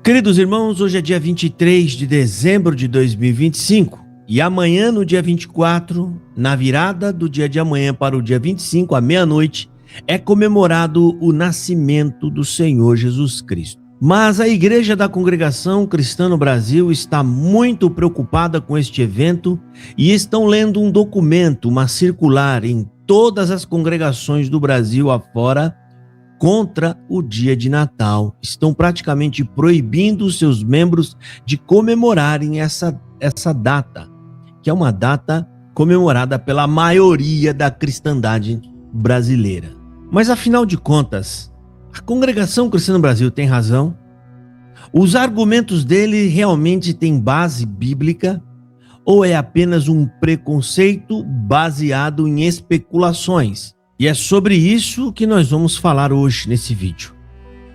Queridos irmãos, hoje é dia 23 de dezembro de 2025 e amanhã, no dia 24, na virada do dia de amanhã para o dia 25, à meia-noite, é comemorado o nascimento do Senhor Jesus Cristo. Mas a Igreja da Congregação Cristã no Brasil está muito preocupada com este evento e estão lendo um documento, uma circular em todas as congregações do Brasil afora, contra o dia de Natal. Estão praticamente proibindo os seus membros de comemorarem essa data, que é uma data comemorada pela maioria da cristandade brasileira. Mas afinal de contas, a Congregação Cristã no Brasil tem razão? Os argumentos dele realmente têm base bíblica ou é apenas um preconceito baseado em especulações? E é sobre isso que nós vamos falar hoje nesse vídeo.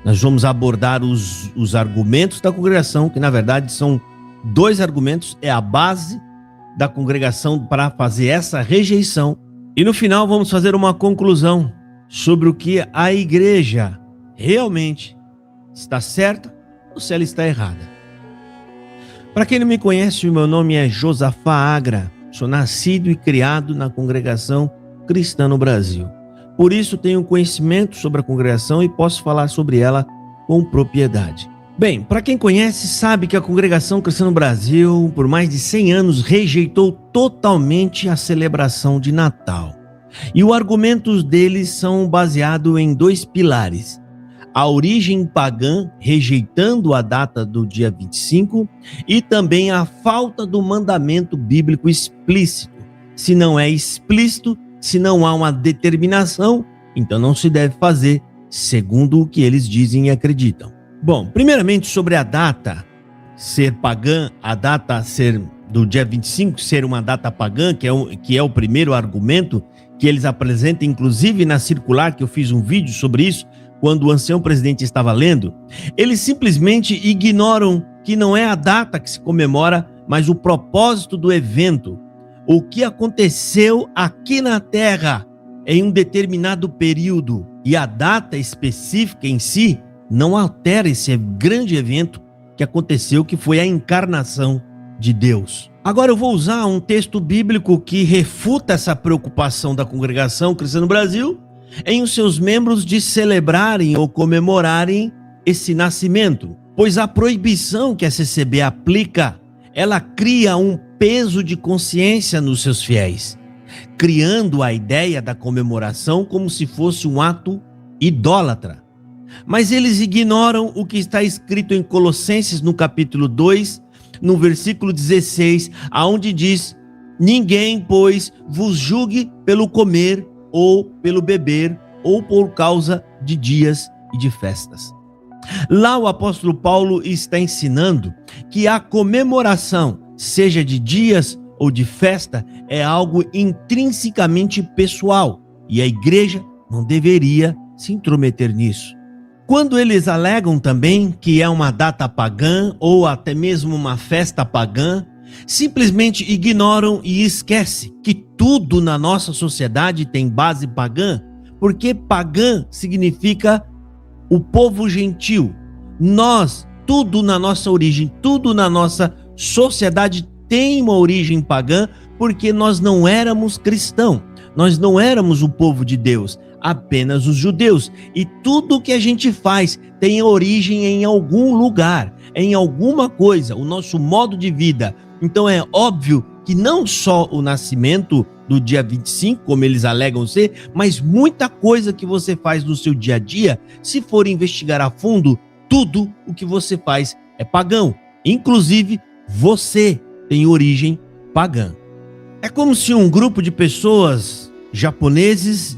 Nós vamos abordar os argumentos da congregação, que na verdade são dois argumentos, é a base da congregação para fazer essa rejeição. E no final vamos fazer uma conclusão sobre o que a igreja realmente está certa ou se ela está errada. Para quem não me conhece, o meu nome é Josafá Agra, sou nascido e criado na congregação cristã no Brasil. Por isso tenho conhecimento sobre a congregação e posso falar sobre ela com propriedade. Bem, para quem conhece sabe que a Congregação Cristã no Brasil, por mais de 100 anos, rejeitou totalmente a celebração de Natal. E os argumentos deles são baseados em dois pilares: a origem pagã, rejeitando a data do dia 25, e também a falta do mandamento bíblico explícito. Se não é explícito, se não há uma determinação, então não se deve fazer, segundo o que eles dizem e acreditam. Bom, primeiramente sobre a data ser pagã, a data ser do dia 25 ser uma data pagã, que é o primeiro argumento que eles apresentam, inclusive na circular, que eu fiz um vídeo sobre isso, quando o ancião presidente estava lendo. Eles simplesmente ignoram que não é a data que se comemora, mas o propósito do evento. O que aconteceu aqui na Terra em um determinado período, e a data específica em si não altera esse grande evento que aconteceu, que foi a encarnação de Deus. Agora eu vou usar um texto bíblico que refuta essa preocupação da Congregação Cristã no Brasil em os seus membros de celebrarem ou comemorarem esse nascimento, pois a proibição que a CCB aplica, ela cria um peso de consciência nos seus fiéis, criando a ideia da comemoração como se fosse um ato idólatra. Mas eles ignoram o que está escrito em Colossenses, no capítulo 2, no versículo 16, aonde diz: ninguém, pois, vos julgue pelo comer ou pelo beber ou por causa de dias e de festas. Lá o apóstolo Paulo está ensinando que a comemoração, seja de dias ou de festa, é algo intrinsecamente pessoal e a igreja não deveria se intrometer nisso. Quando eles alegam também que é uma data pagã ou até mesmo uma festa pagã, simplesmente ignoram e esquecem que tudo na nossa sociedade tem base pagã, porque pagã significa o povo gentil. Nós, tudo na nossa origem, tudo na nossa sociedade tem uma origem pagã, porque nós não éramos cristãos, nós não éramos o povo de Deus, apenas os judeus. E tudo que a gente faz tem origem em algum lugar, em alguma coisa, o nosso modo de vida. Então é óbvio que não só o nascimento do dia 25, como eles alegam ser, mas muita coisa que você faz no seu dia a dia, se for investigar a fundo, tudo o que você faz é pagão. Inclusive, você tem origem pagã. É como se um grupo de pessoas japoneses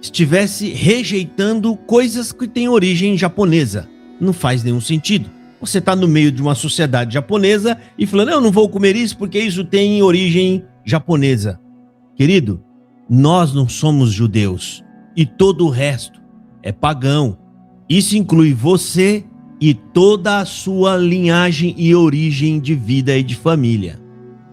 estivesse rejeitando coisas que têm origem japonesa. Não faz nenhum sentido. Você está no meio de uma sociedade japonesa e falando: eu não vou comer isso porque isso tem origem japonesa. Querido, nós não somos judeus e todo o resto é pagão. Isso inclui você e toda a sua linhagem e origem de vida e de família.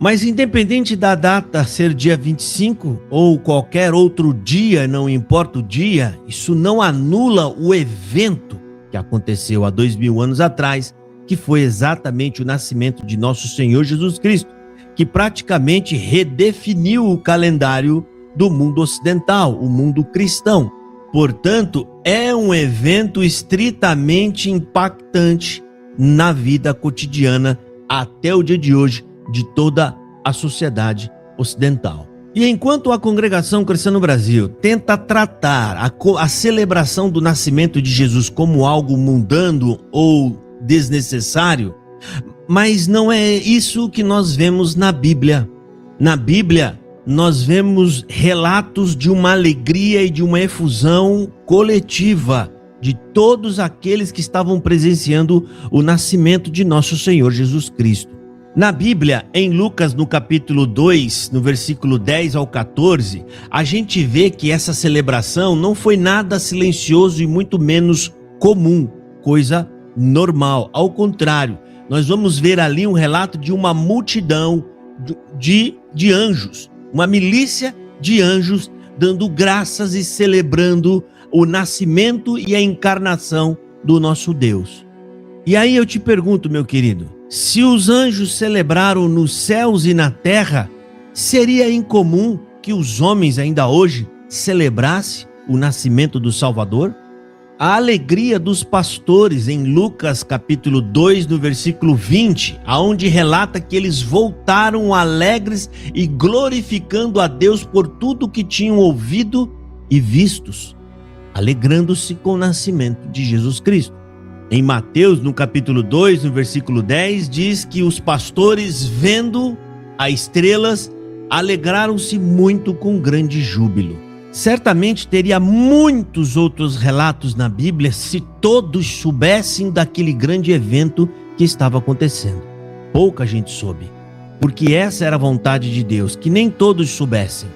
Mas independente da data ser dia 25 ou qualquer outro dia, não importa o dia, isso não anula o evento que aconteceu há 2000 anos atrás, que foi exatamente o nascimento de nosso Senhor Jesus Cristo, que praticamente redefiniu o calendário do mundo ocidental, o mundo cristão. Portanto, é um evento estritamente impactante na vida cotidiana até o dia de hoje de toda a sociedade ocidental. E enquanto a Congregação Cristã no Brasil tenta tratar a celebração do nascimento de Jesus como algo mundano ou desnecessário, mas não é isso que nós vemos na Bíblia. Na Bíblia, nós vemos relatos de uma alegria e de uma efusão coletiva de todos aqueles que estavam presenciando o nascimento de nosso Senhor Jesus Cristo. Na Bíblia, em Lucas, no capítulo 2, no versículo 10 ao 14, a gente vê que essa celebração não foi nada silencioso e muito menos comum, coisa normal. Ao contrário, nós vamos ver ali um relato de uma multidão de anjos, uma milícia de anjos dando graças e celebrando o nascimento e a encarnação do nosso Deus. E aí eu te pergunto, meu querido, se os anjos celebraram nos céus e na terra, seria incomum que os homens ainda hoje celebrassem o nascimento do Salvador? A alegria dos pastores em Lucas capítulo 2, no versículo 20, aonde relata que eles voltaram alegres e glorificando a Deus por tudo que tinham ouvido e vistos, alegrando-se com o nascimento de Jesus Cristo. Em Mateus, no capítulo 2, no versículo 10, diz que os pastores, vendo as estrelas, alegraram-se muito com grande júbilo. Certamente teria muitos outros relatos na Bíblia se todos soubessem daquele grande evento que estava acontecendo. Pouca gente soube, porque essa era a vontade de Deus, que nem todos soubessem.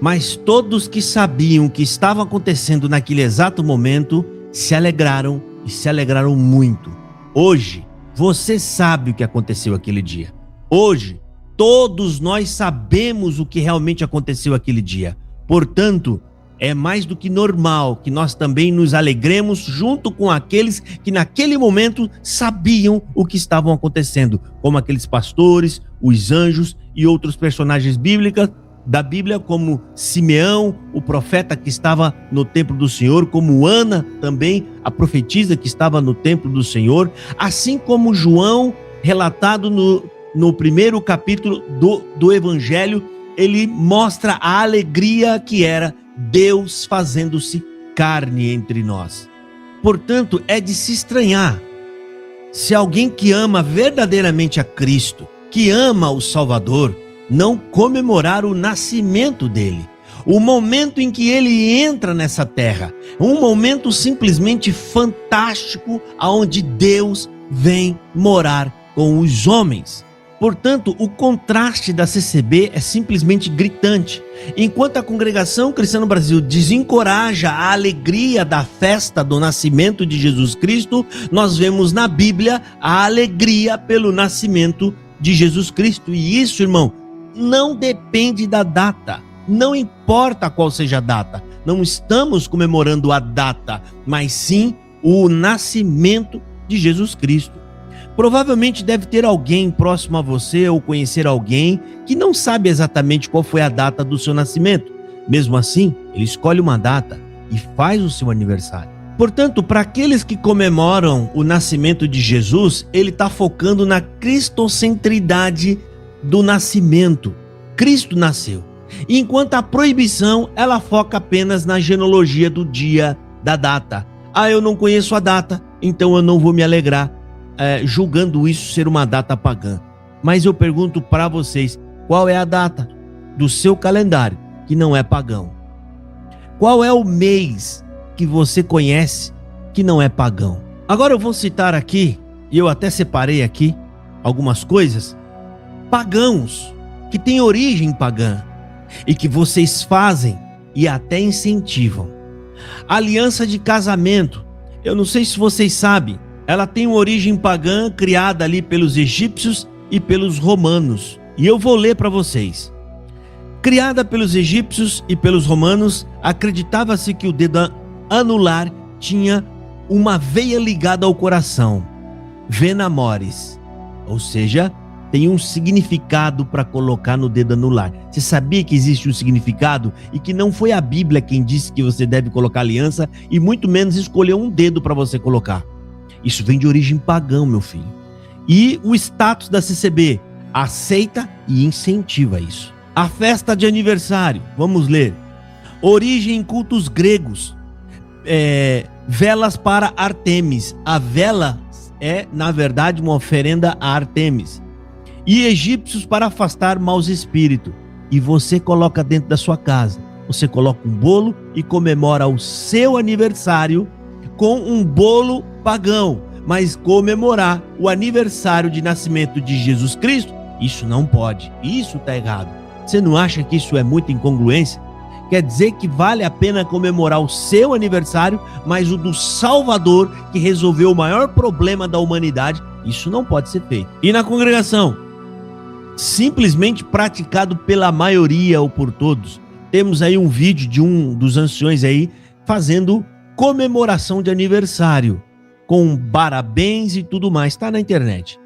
Mas todos que sabiam o que estava acontecendo naquele exato momento se alegraram e se alegraram muito. Hoje, você sabe o que aconteceu aquele dia. Hoje, todos nós sabemos o que realmente aconteceu aquele dia. Portanto, é mais do que normal que nós também nos alegremos junto com aqueles que naquele momento sabiam o que estavam acontecendo, como aqueles pastores, os anjos e outros personagens bíblicos da Bíblia, como Simeão, o profeta que estava no templo do Senhor, como Ana também, a profetisa que estava no templo do Senhor, assim como João, relatado no primeiro capítulo do Evangelho, ele mostra a alegria que era Deus fazendo-se carne entre nós. Portanto, é de se estranhar se alguém que ama verdadeiramente a Cristo, que ama o Salvador, não comemorar o nascimento dele, o momento em que ele entra nessa terra, um momento simplesmente fantástico, onde Deus vem morar com os homens. Portanto, o contraste da CCB é simplesmente gritante. Enquanto a Congregação Cristã no Brasil desencoraja a alegria da festa do nascimento de Jesus Cristo, nós vemos na Bíblia a alegria pelo nascimento de Jesus Cristo. E isso, irmão, não depende da data. Não importa qual seja a data. Não estamos comemorando a data, mas sim o nascimento de Jesus Cristo. Provavelmente deve ter alguém próximo a você ou conhecer alguém que não sabe exatamente qual foi a data do seu nascimento. Mesmo assim, ele escolhe uma data e faz o seu aniversário. Portanto, para aqueles que comemoram o nascimento de Jesus, ele está focando na cristocentridade do nascimento. Cristo nasceu. Enquanto a proibição, ela foca apenas na genealogia do dia, da data. Ah, eu não conheço a data, então eu não vou me alegrar, julgando isso ser uma data pagã. Mas eu pergunto para vocês, qual é a data do seu calendário que não é pagão? Qual é o mês que você conhece que não é pagão? Agora eu vou citar aqui, e eu até separei aqui algumas coisas, pagãos, que têm origem pagã, e que vocês fazem e até incentivam. Aliança de casamento, eu não sei se vocês sabem, ela tem uma origem pagã criada ali pelos egípcios e pelos romanos. E eu vou ler para vocês. Criada pelos egípcios e pelos romanos, acreditava-se que o dedo anular tinha uma veia ligada ao coração. Venamoris, ou seja, tem um significado para colocar no dedo anular. Você sabia que existe um significado e que não foi a Bíblia quem disse que você deve colocar aliança e muito menos escolher um dedo para você colocar? Isso vem de origem pagã, meu filho. E o status da CCB aceita e incentiva isso. A festa de aniversário, vamos ler. Origem em cultos gregos. Velas para Artemis. A vela é, na verdade, uma oferenda a Artemis. E egípcios para afastar maus espíritos. E você coloca dentro da sua casa. Você coloca um bolo e comemora o seu aniversário com um bolo pagão. Mas comemorar o aniversário de nascimento de Jesus Cristo, isso não pode. Isso está errado. Você não acha que isso é muita incongruência? Quer dizer que vale a pena comemorar o seu aniversário, mas o do Salvador, que resolveu o maior problema da humanidade, isso não pode ser feito. E na congregação, simplesmente praticado pela maioria ou por todos. Temos aí um vídeo de um dos anciões aí fazendo comemoração de aniversário, com parabéns e tudo mais, está na internet.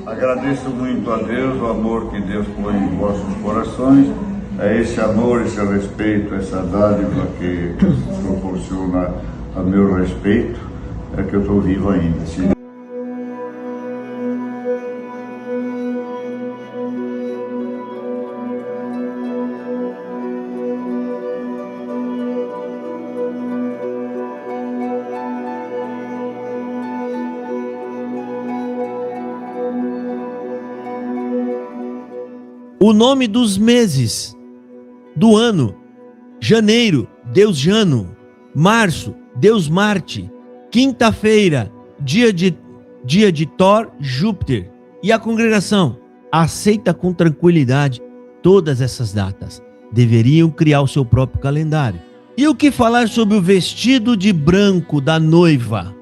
Agradeço muito a Deus o amor que Deus põe em vossos corações. É esse amor, esse respeito, essa dádiva que proporciona a meu respeito, é que eu estou vivo ainda. O nome dos meses do ano: janeiro, Deus Jano; março, Deus Marte; quinta-feira, dia de Thor, Júpiter. E a congregação aceita com tranquilidade todas essas datas. Deveriam criar o seu próprio calendário. E o que falar sobre o vestido de branco da noiva,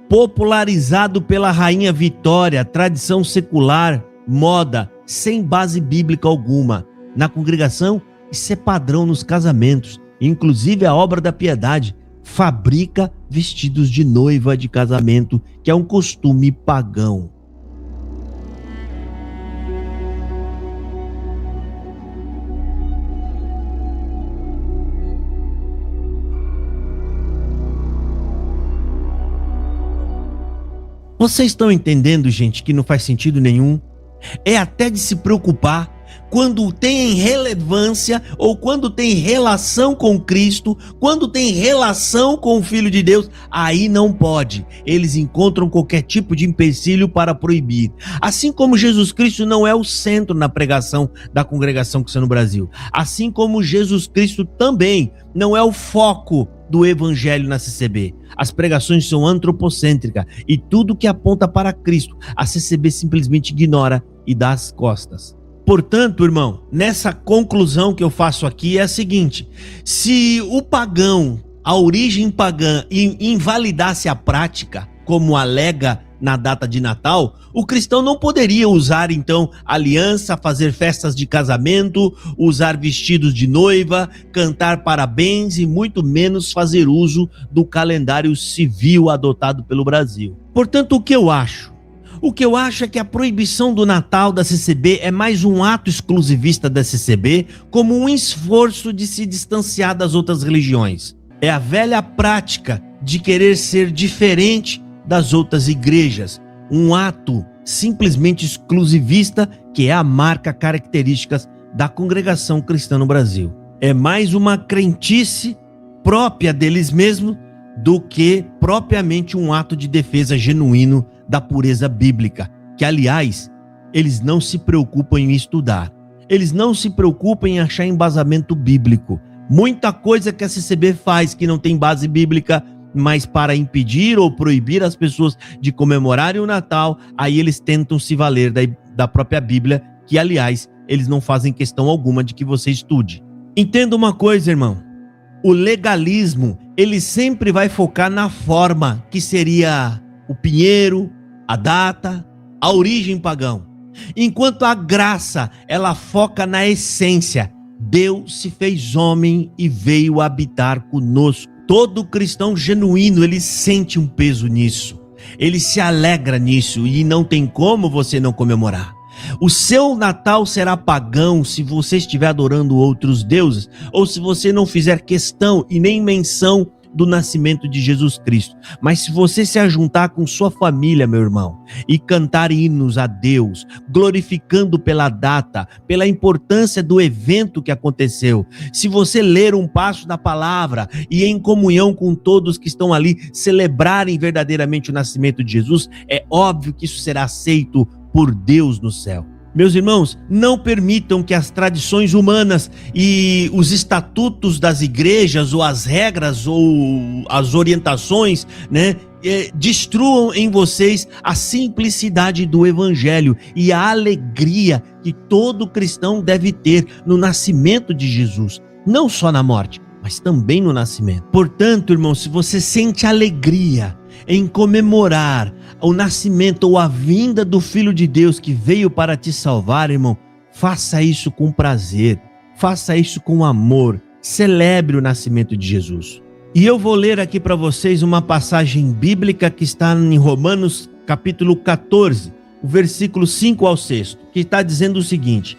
popularizado pela rainha Vitória, tradição secular, moda, sem base bíblica alguma? Na congregação, isso é padrão nos casamentos. Inclusive a Obra da Piedade fabrica vestidos de noiva de casamento, que é um costume pagão. Vocês estão entendendo, gente, que não faz sentido nenhum? É até de se preocupar. Quando tem relevância ou quando tem relação com Cristo, quando tem relação com o Filho de Deus, aí não pode. Eles encontram qualquer tipo de empecilho para proibir. Assim como Jesus Cristo não é o centro na pregação da congregação cristã no Brasil. Assim como Jesus Cristo também não é o foco do evangelho na CCB. As pregações são antropocêntricas e tudo que aponta para Cristo, a CCB simplesmente ignora e dá as costas. Portanto, irmão, nessa conclusão que eu faço aqui é a seguinte: se o pagão, a origem pagã, invalidasse a prática, como alega na data de Natal, o cristão não poderia usar então aliança, fazer festas de casamento, usar vestidos de noiva, cantar parabéns e muito menos fazer uso do calendário civil adotado pelo Brasil. Portanto, o que eu acho? O que eu acho é que a proibição do Natal da CCB é mais um ato exclusivista da CCB, como um esforço de se distanciar das outras religiões. É a velha prática de querer ser diferente das outras igrejas, um ato simplesmente exclusivista que é a marca característica da congregação cristã no Brasil. É mais uma crentice própria deles mesmos do que propriamente um ato de defesa genuíno da pureza bíblica, que aliás, eles não se preocupam em estudar, eles não se preocupam em achar embasamento bíblico. Muita coisa que a CCB faz que não tem base bíblica, mas para impedir ou proibir as pessoas de comemorarem o Natal, aí eles tentam se valer da própria Bíblia, que aliás, eles não fazem questão alguma de que você estude. Entenda uma coisa, irmão, o legalismo, ele sempre vai focar na forma, que seria o pinheiro, a data, a origem pagão. Enquanto a graça, ela foca na essência. Deus se fez homem e veio habitar conosco. Todo cristão genuíno, ele sente um peso nisso. Ele se alegra nisso e não tem como você não comemorar. O seu Natal será pagão se você estiver adorando outros deuses ou se você não fizer questão e nem menção do nascimento de Jesus Cristo. Mas se você se ajuntar com sua família, meu irmão, e cantar hinos a Deus, glorificando pela data, pela importância do evento que aconteceu, se você ler um passo da palavra e em comunhão com todos que estão ali celebrarem verdadeiramente o nascimento de Jesus, é óbvio que isso será aceito por Deus no céu. Meus irmãos, não permitam que as tradições humanas e os estatutos das igrejas ou as regras ou as orientações, destruam em vocês a simplicidade do evangelho e a alegria que todo cristão deve ter no nascimento de Jesus, não só na morte, mas também no nascimento. Portanto, irmão, se você sente alegria em comemorar o nascimento ou a vinda do Filho de Deus que veio para te salvar, irmão, faça isso com prazer, faça isso com amor, celebre o nascimento de Jesus. E eu vou ler aqui para vocês uma passagem bíblica que está em Romanos capítulo 14, o versículo 5 ao 6, que está dizendo o seguinte: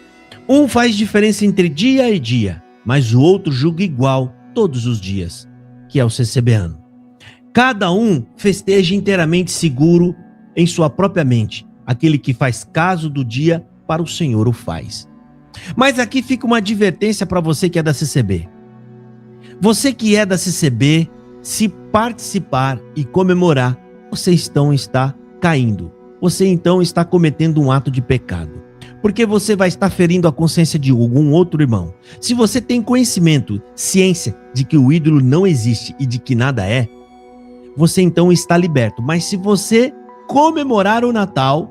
um faz diferença entre dia e dia, mas o outro julga igual todos os dias, que é o CCBano. Cada um festeja inteiramente seguro em sua própria mente. Aquele que faz caso do dia, para o Senhor o faz. Mas aqui fica uma advertência para você que é da CCB. Você que é da CCB, se participar e comemorar, você está caindo. Você então está cometendo um ato de pecado. Porque você vai estar ferindo a consciência de algum outro irmão. Se você tem conhecimento, ciência de que o ídolo não existe e de que nada é, você então está liberto. Mas se você comemorar o Natal,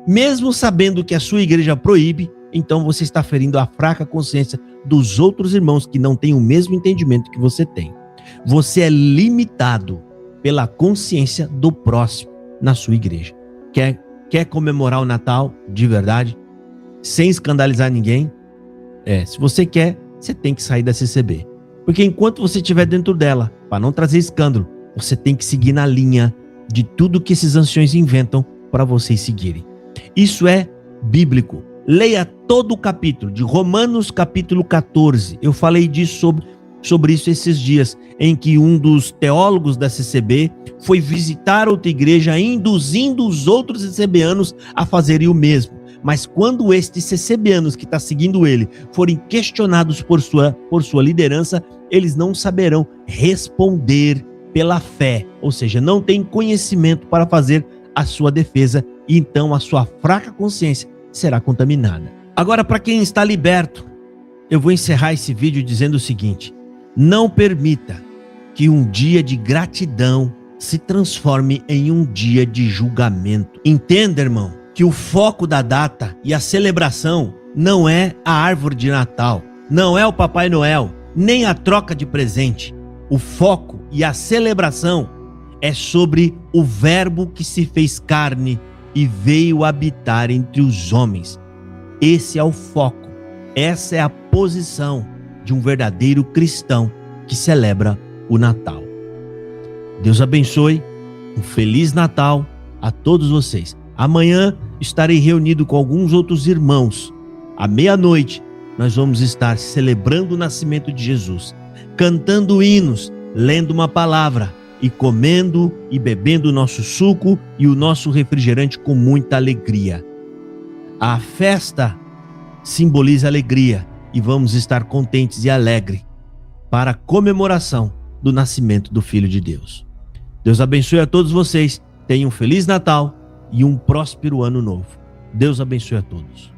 mesmo sabendo que a sua igreja proíbe, então você está ferindo a fraca consciência dos outros irmãos que não têm o mesmo entendimento que você tem. Você é limitado pela consciência do próximo na sua igreja. Quer comemorar o Natal de verdade, sem escandalizar ninguém? Se você quer, você tem que sair da CCB. Porque enquanto você estiver dentro dela, para não trazer escândalo, você tem que seguir na linha de tudo que esses anciões inventam para vocês seguirem. Isso é bíblico. Leia todo o capítulo de Romanos capítulo 14. Eu falei disso sobre isso esses dias, em que um dos teólogos da CCB foi visitar outra igreja, induzindo os outros CCBanos a fazerem o mesmo. Mas quando estes CCBanos que estão seguindo ele forem questionados por sua liderança, eles não saberão responder pela fé, ou seja, não tem conhecimento para fazer a sua defesa, e então a sua fraca consciência será contaminada. Agora, para quem está liberto, eu vou encerrar esse vídeo dizendo o seguinte: não permita que um dia de gratidão se transforme em um dia de julgamento. Entenda, irmão, que o foco da data e a celebração não é a árvore de Natal, não é o Papai Noel, nem a troca de presente. O foco e a celebração é sobre o Verbo que se fez carne e veio habitar entre os homens. Esse é o foco, essa é a posição de um verdadeiro cristão que celebra o Natal. Deus abençoe, um Feliz Natal a todos vocês. Amanhã estarei reunido com alguns outros irmãos. À meia-noite nós vamos estar celebrando o nascimento de Jesus, cantando hinos, lendo uma palavra e comendo e bebendo o nosso suco e o nosso refrigerante com muita alegria. A festa simboliza alegria e vamos estar contentes e alegres para a comemoração do nascimento do Filho de Deus. Deus abençoe a todos vocês, tenham um Feliz Natal e um próspero Ano Novo. Deus abençoe a todos.